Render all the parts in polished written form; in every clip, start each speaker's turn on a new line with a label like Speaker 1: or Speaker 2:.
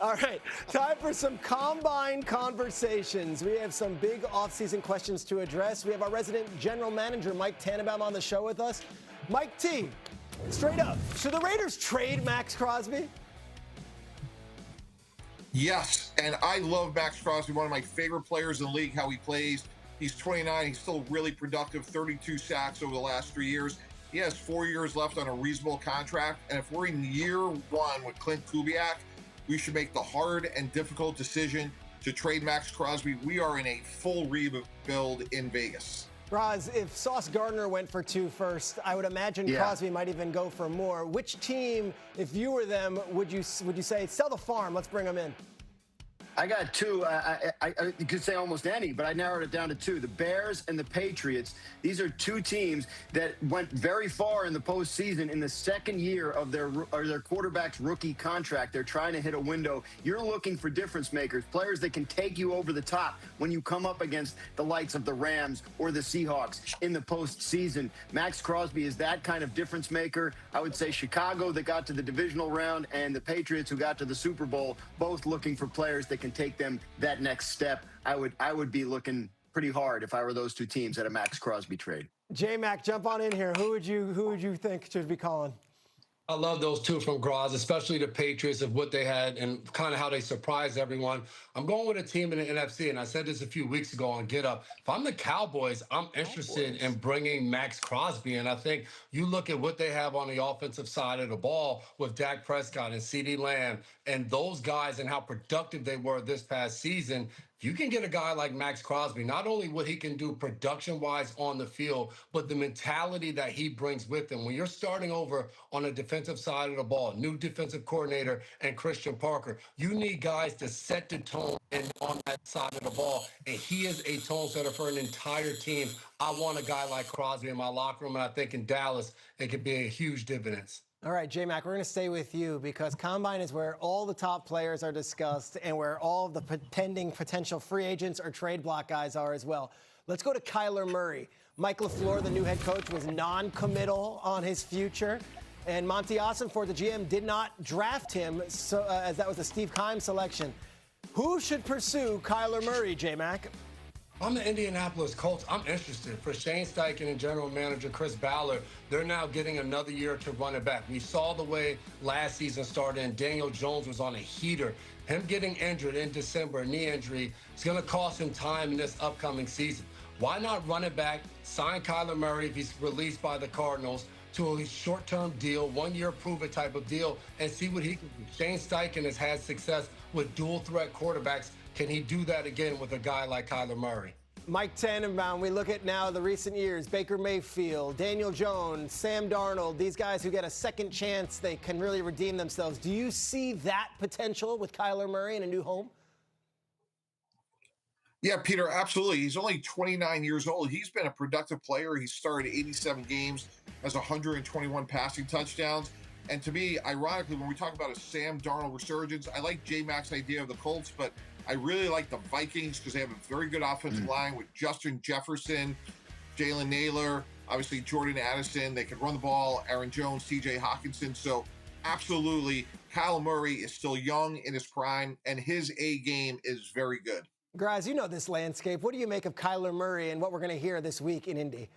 Speaker 1: All right, time for some combine conversations. We have some big offseason questions to address. We have our resident general manager, Mike Tannenbaum, on the show with us. Mike T, straight up, should the Raiders trade Maxx Crosby?
Speaker 2: Yes, and I love Maxx Crosby, one of my favorite players in the league, how he plays. He's 29. He's still really productive, 32 sacks over the last 3 years. He has 4 years left on a reasonable contract. And if we're in year one with Clint Kubiak, we should make the hard and difficult decision to trade Maxx Crosby. We are in a full rebuild in Vegas.
Speaker 1: Roz, if Sauce Gardner went for 2 first, I would imagine Crosby might even go for more. Which team, if you were them, would you say, sell the farm, let's bring him in?
Speaker 3: I got 2. I could say almost any, but I narrowed it down to 2. The Bears and the Patriots. These are 2 teams that went very far in the postseason in the second year of their quarterback's rookie contract. They're trying to hit a window. You're looking for difference makers, players that can take you over the top when you come up against the likes of the Rams or the Seahawks in the postseason. Maxx Crosby is that kind of difference maker. I would say Chicago, that got to the divisional round, and the Patriots, who got to the Super Bowl, both looking for players that can take them that next step. I would be looking pretty hard if I were those 2 teams at a Maxx Crosby trade.
Speaker 1: J-Mac, jump on in here. Who would you think should be calling?
Speaker 4: I love those 2 from Graz, especially the Patriots, of what they had and kind of how they surprised everyone. I'm going with a team in the NFC, and I said this a few weeks ago on Get Up. If I'm the Cowboys, I'm interested in bringing Maxx Crosby, and I think you look at what they have on the offensive side of the ball with Dak Prescott and CeeDee Lamb and those guys and how productive they were this past season. You can get a guy like Maxx Crosby, not only what he can do production-wise on the field, but the mentality that he brings with him. When you're starting over on the defensive side of the ball, new defensive coordinator and Christian Parker, you need guys to set the tone and on that side of the ball, and he is a tone setter for an entire team. I want a guy like Crosby in my locker room, and I think in Dallas, it could be a huge dividends.
Speaker 1: All right, J-Mac, we're going to stay with you because Combine is where all the top players are discussed and where all the potential free agents or trade block guys are as well. Let's go to Kyler Murray. Mike LaFleur, the new head coach, was non-committal on his future. And Monty Ossenfort, the GM, did not draft him as that was a Steve Keim selection. Who should pursue Kyler Murray, J-Mac?
Speaker 4: I'm the Indianapolis Colts. I'm interested. For Shane Steichen and general manager Chris Ballard, they're now getting another year to run it back. We saw the way last season started, and Daniel Jones was on a heater. Him getting injured in December, a knee injury, is going to cost him time in this upcoming season. Why not run it back, sign Kyler Murray if he's released by the Cardinals to a short-term deal, 1-year prove-it type of deal, and see what he can do. Shane Steichen has had success with dual-threat quarterbacks. Can he do that again with a guy like Kyler Murray?
Speaker 1: Mike Tannenbaum, we look at now the recent years, Baker Mayfield, Daniel Jones, Sam Darnold, these guys who get a second chance, they can really redeem themselves. Do you see that potential with Kyler Murray in a new home?
Speaker 2: Yeah, Peter, absolutely. He's only 29 years old. He's been a productive player. He started 87 games, has 121 passing touchdowns. And to me, ironically, when we talk about a Sam Darnold resurgence, I like J-Mac's idea of the Colts, but I really like the Vikings because they have a very good offensive line with Justin Jefferson, Jalen Naylor, obviously Jordan Addison. They can run the ball, Aaron Jones, TJ Hawkinson. So absolutely, Kyler Murray is still young in his prime, and his A game is very good.
Speaker 1: Graz, you know this landscape. What do you make of Kyler Murray and what we're going to hear this week in Indy?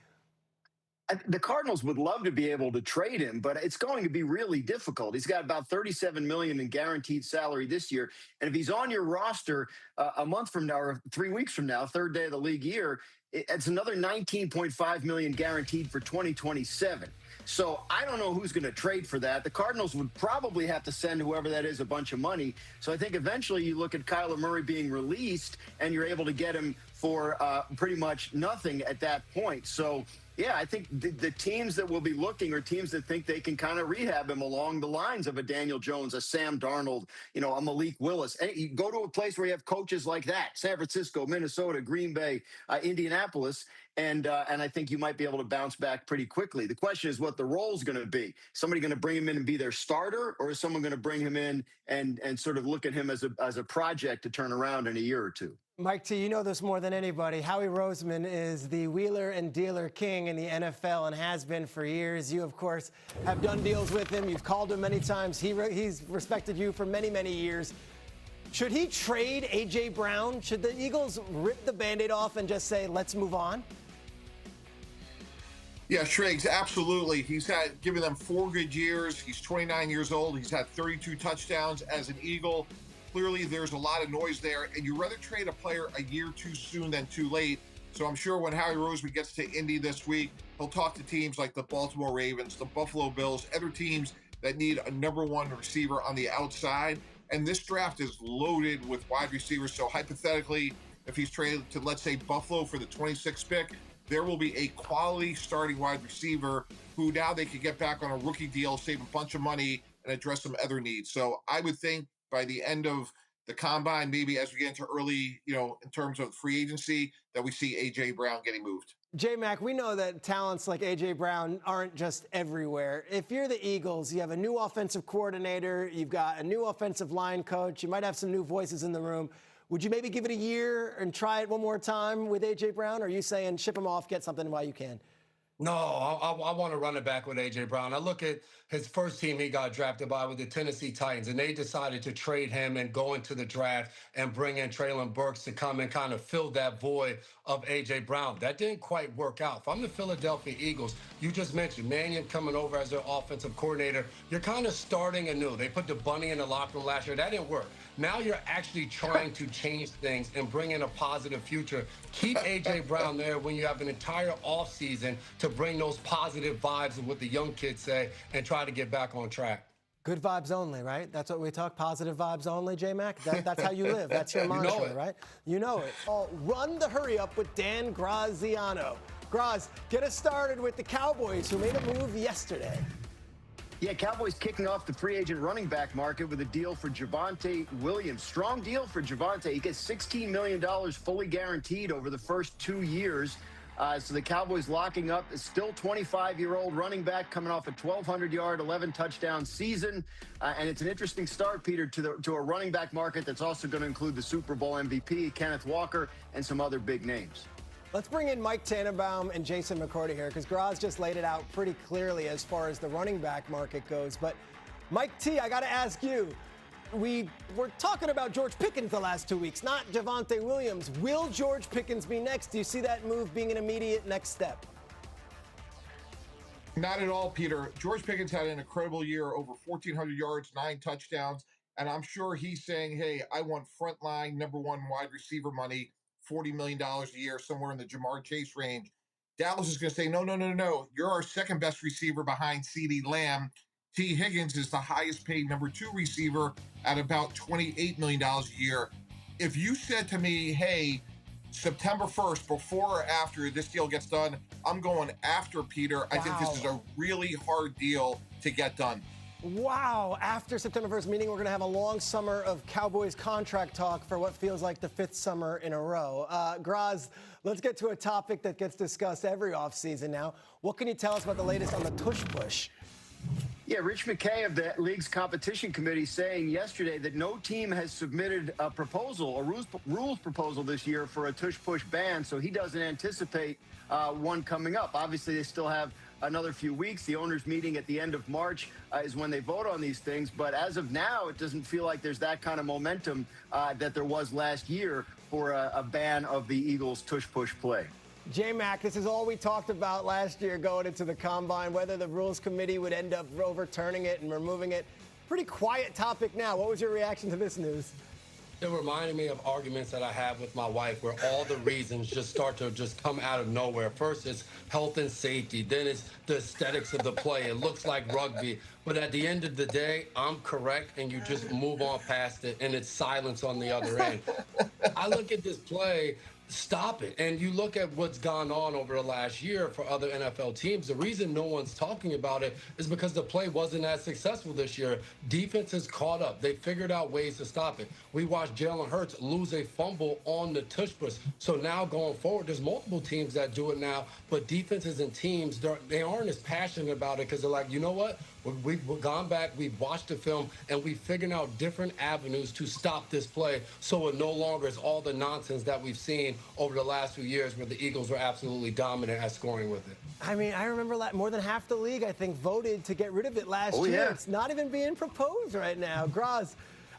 Speaker 3: The Cardinals would love to be able to trade him, but it's going to be really difficult. He's got about $37 million in guaranteed salary this year. And if he's on your roster a month from now or 3 weeks from now, third day of the league year, it's another $19.5 million guaranteed for 2027. So I don't know who's going to trade for that. The Cardinals would probably have to send whoever that is a bunch of money. So I think eventually you look at Kyler Murray being released and you're able to get him for pretty much nothing at that point. So yeah, I think the teams that will be looking are teams that think they can kind of rehab him along the lines of a Daniel Jones, a Sam Darnold, a Malik Willis. And you go to a place where you have coaches like that, San Francisco, Minnesota, Green Bay, Indianapolis, and I think you might be able to bounce back pretty quickly. The question is what the role is going to be. Somebody going to bring him in and be their starter, or is someone going to bring him in and sort of look at him as a project to turn around in a year or two?
Speaker 1: Mike T, you know this more than anybody. Howie Roseman is the wheeler and dealer king in the NFL and has been for years. You, of course, have done deals with him. You've called him many times. He's respected you for many, many years. Should he trade A.J. Brown? Should the Eagles rip the Band-Aid off and just say, let's move on?
Speaker 2: Yeah, Triggs, absolutely. He's given them 4 good years. He's 29 years old. He's had 32 touchdowns as an Eagle. Clearly, there's a lot of noise there, and you'd rather trade a player a year too soon than too late. So I'm sure when Howie Roseman gets to Indy this week, he'll talk to teams like the Baltimore Ravens, the Buffalo Bills, other teams that need a number 1 receiver on the outside. And this draft is loaded with wide receivers. So hypothetically, if he's traded to, let's say, Buffalo for the 26th pick, there will be a quality starting wide receiver who now they could get back on a rookie deal, save a bunch of money, and address some other needs. So I would think by the end of the combine, maybe as we get into early, in terms of free agency, that we see A.J. Brown getting moved.
Speaker 1: J-Mac, we know that talents like A.J. Brown aren't just everywhere. If you're the Eagles, you have a new offensive coordinator, you've got a new offensive line coach, you might have some new voices in the room. Would you maybe give it a year and try it one more time with A.J. Brown? Or are you saying ship him off, get something while you can?
Speaker 4: No, I want to run it back with A.J. Brown. I look at his first team he got drafted by with the Tennessee Titans, and they decided to trade him and go into the draft and bring in Treylon Burks to come and kind of fill that void of A.J. Brown. That didn't quite work out. If I'm the Philadelphia Eagles, you just mentioned Mannion coming over as their offensive coordinator. You're kind of starting anew. They put the bunny in the locker room last year. That didn't work. Now you're actually trying to change things and bring in a positive future. Keep A.J. Brown there when you have an entire offseason to bring those positive vibes of what the young kids say and try to get back on track.
Speaker 1: Good vibes only, right? That's what we talk, positive vibes only, J-Mac? That's how you live. That's your mantra,
Speaker 4: you know it.
Speaker 1: Right? You know it. Run the hurry up with Dan Graziano. Graz, get us started with the Cowboys, who made a move yesterday.
Speaker 3: Yeah, Cowboys kicking off the free agent running back market with a deal for Javonte Williams. Strong deal for Javonte. He gets $16 million fully guaranteed over the first 2 years. So the Cowboys locking up a still 25-year-old running back coming off a 1,200-yard, 11-touchdown season. And it's an interesting start, Peter, to a running back market that's also going to include the Super Bowl MVP, Kenneth Walker, and some other big names.
Speaker 1: Let's bring in Mike Tannenbaum and Jason McCourty here, because Graz just laid it out pretty clearly as far as the running back market goes. But Mike T, I got to ask you, we were talking about George Pickens the last 2 weeks, not Javonte Williams. Will George Pickens be next? Do you see that move being an immediate next step?
Speaker 2: Not at all, Peter. George Pickens had an incredible year, over 1,400 yards, 9 touchdowns. And I'm sure he's saying, hey, I want frontline number 1 wide receiver money, $40 million a year, somewhere in the Jamar Chase range. Dallas is going to say, no. You're our second best receiver behind CeeDee Lamb. T. Higgins is the highest paid number 2 receiver at about $28 million a year. If you said to me, hey, September 1st, before or after this deal gets done, I'm going after Peter. Wow. I think this is a really hard deal to get done.
Speaker 1: Wow, after September 1st, meaning we're going to have a long summer of Cowboys contract talk for what feels like the 5th summer in a row. Graz, let's get to a topic that gets discussed every offseason now. What can you tell us about the latest on the tush push?
Speaker 3: Yeah, Rich McKay of the league's competition committee saying yesterday that no team has submitted a proposal, a rules proposal this year for a tush-push ban, so he doesn't anticipate one coming up. Obviously, they still have another few weeks. The owners' meeting at the end of March is when they vote on these things, but as of now, it doesn't feel like there's that kind of momentum that there was last year for a ban of the Eagles' tush-push play.
Speaker 1: J-Mac, this is all we talked about last year going into the Combine, whether the Rules Committee would end up overturning it and removing it. Pretty quiet topic now. What was your reaction to this news?
Speaker 4: It reminded me of arguments that I have with my wife where all the reasons just start to just come out of nowhere. First, it's health and safety. Then it's the aesthetics of the play. It looks like rugby. But at the end of the day, I'm correct, and you just move on past it, and it's silence on the other end. I look at this play, stop it. And you look at what's gone on over the last year for other NFL teams. The reason no one's talking about it is because the play wasn't as successful this year. Defense has caught up. They figured out ways to stop it. We watched Jalen Hurts lose a fumble on the tush push. So now going forward, there's multiple teams that do it now, but defenses and teams, they aren't as passionate about it because they're like, you know what? We've gone back, we've watched the film, and we've figured out different avenues to stop this play so it no longer is all the nonsense that we've seen over the last few years where the Eagles were absolutely dominant at scoring with it.
Speaker 1: I mean, I remember more than half the league, I think, voted to get rid of it last year.
Speaker 3: Yeah.
Speaker 1: It's not even being proposed right now. Graz,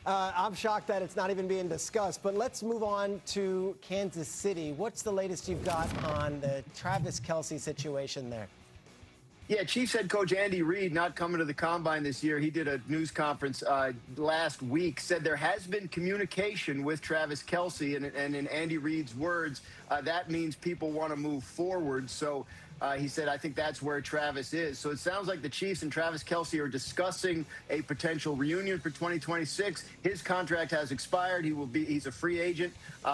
Speaker 1: I'm shocked that it's not even being discussed. But let's move on to Kansas City. What's the latest you've got on the Travis Kelce situation there?
Speaker 3: Yeah, Chiefs head coach Andy Reid not coming to the Combine this year. He did a news conference last week, said there has been communication with Travis Kelce, and in Andy Reid's words, that means people want to move forward. So he said, I think that's where Travis is. So it sounds like the Chiefs and Travis Kelce are discussing a potential reunion for 2026. His contract has expired. He's a free agent. They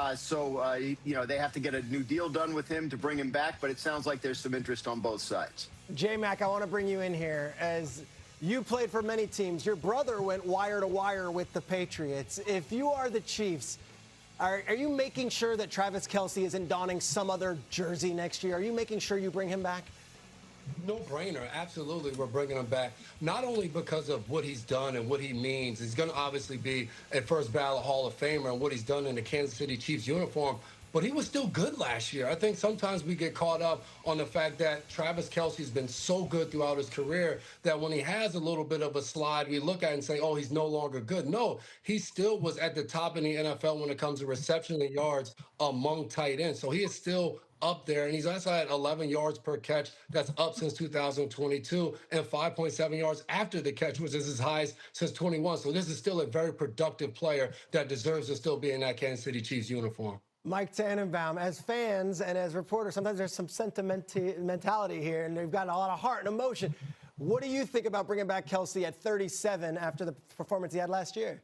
Speaker 3: have to get a new deal done with him to bring him back. But it sounds like there's some interest on both sides.
Speaker 1: J-Mac, I want to bring you in here. As you played for many teams, your brother went wire to wire with the Patriots. If you are the Chiefs, are you making sure that Travis Kelce isn't donning some other jersey next year? Are you making sure you bring him back?
Speaker 4: No brainer. Absolutely, we're bringing him back. Not only because of what he's done and what he means. He's going to obviously be a first ballot Hall of Famer and what he's done in the Kansas City Chiefs uniform. But he was still good last year. I think sometimes we get caught up on the fact that Travis Kelce's been so good throughout his career that when he has a little bit of a slide, we look at it and say, oh, he's no longer good. No, he still was at the top in the NFL when it comes to reception and yards among tight ends. So he is still up there, and he's also at 11 yards per catch. That's up since 2022, and 5.7 yards after the catch, which is his highest since 21. So this is still a very productive player that deserves to still be in that Kansas City Chiefs uniform.
Speaker 1: Mike Tannenbaum, as fans and as reporters, sometimes there's some sentimentality here, and they've got a lot of heart and emotion. What do you think about bringing back Kelce at 37 after the performance he had last year?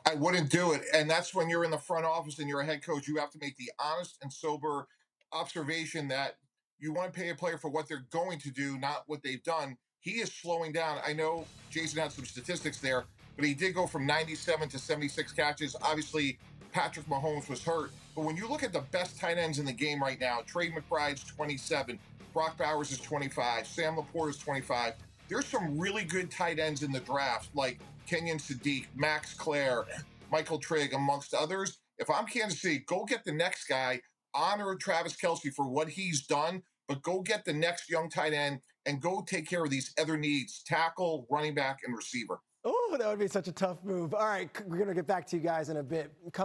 Speaker 2: I wouldn't do it. And that's when you're in the front office and you're a head coach, you have to make the honest and sober observation that you want to pay a player for what they're going to do, not what they've done. He is slowing down. I know Jason had some statistics there, but he did go from 97 to 76 catches. Obviously, Patrick Mahomes was hurt. But when you look at the best tight ends in the game right now, Trey McBride's 27, Brock Bowers is 25, Sam Laporte is 25. There's some really good tight ends in the draft, like Kenyon Sadiq, Max Clare, Michael Trigg, amongst others. If I'm Kansas City, go get the next guy, honor Travis Kelce for what he's done, but go get the next young tight end and go take care of these other needs, tackle, running back, and receiver.
Speaker 1: Oh, that would be such a tough move. All right, we're going to get back to you guys in a bit.